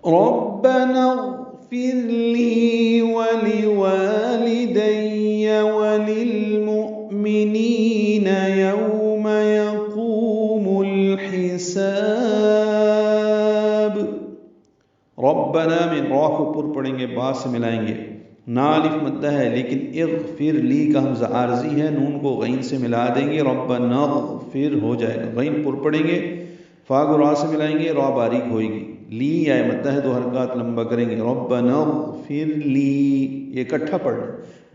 ربنا اغفر لی ولوالدی وللمؤمنین یوم یقوم الحساب. ربنا میں را کو پر پڑھیں گے، با سے ملائیں گے، نا الف مدہ ہے لیکن اغفر لی کا حمزہ عارضی ہے، نون کو غین سے ملا دیں گے، ربنا اغفر ہو جائے گا، غین پر پڑھیں گے، فا کو را سے ملائیں گے، را باریک ہوئے گی، لی یا مدہ ہے، 2 حرکات لمبا کریں گے، ربنا اغفر لی، یہ اکٹھا پڑھنا.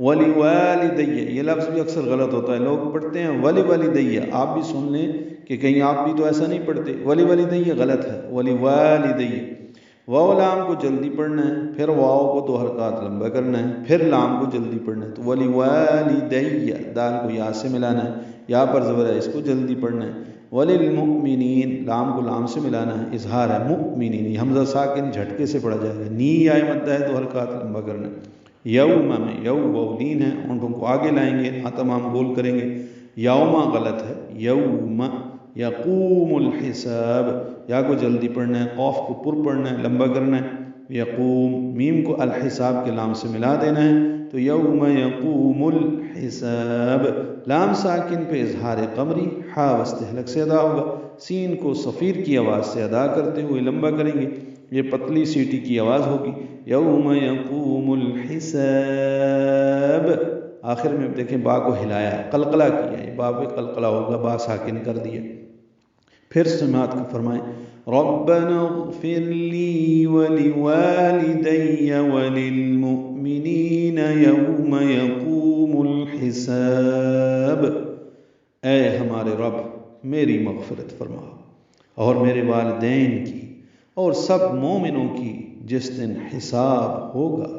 ولوالدی، یہ لفظ بھی اکثر غلط ہوتا ہے، لوگ پڑھتے ہیں ولوالدی، آپ بھی سن لیں کہ کہیں آپ بھی تو ایسا نہیں پڑھتے، ولوالدی غلط ہے، ولوالدی. واو لام کو جلدی پڑھنا ہے، پھر واو کو 2 حرکات لمبا کرنا ہے، پھر لام کو جلدی پڑھنا ہے، تو ولوالدی، دال کو یا سے ملانا ہے، یا پر زبر ہے، اس کو جلدی پڑھنا ہے. وللمؤمنین، لام کو لام سے ملانا ہے، اظہار ہے، مؤمنین، یہ حمزہ ساکن جھٹکے سے پڑھا جائے گا، نی یا مدہ ہے، 2 حرکات لمبا کرنا ہے. یوم میں یو واولین ہے، اونٹوں کو آگے لائیں گے، ہاں تمام گول کریں گے، یوما غلط ہے، یوم. یقوم الحساب، یا کو جلدی پڑھنا ہے، قاف کو پر پڑھنا ہے، لمبا کرنا ہے، یقوم. میم کو الحساب کے لام سے ملا دینا ہے، تو یوم یقوم الحساب. لام ساکن پہ اظہار قمری، ہا وسط حلق سے ادا ہوگا، سین کو صفیر کی آواز سے ادا کرتے ہوئے لمبا کریں گے، یہ پتلی سیٹی کی آواز ہوگی، یوم یقوم الحساب. آخر میں دیکھیں با کو ہلایا، قلقلہ کیا، یہ با پہ قلقلہ ہوگا، با ساکن کر دیا. پھر سماعت کو فرمائیں، ربنا اغفر لی ولوالدی وللمؤمنین یوم یقوم الحساب. اے ہمارے رب میری مغفرت فرما اور میرے والدین کی اور سب مومنوں کی جس دن حساب ہوگا.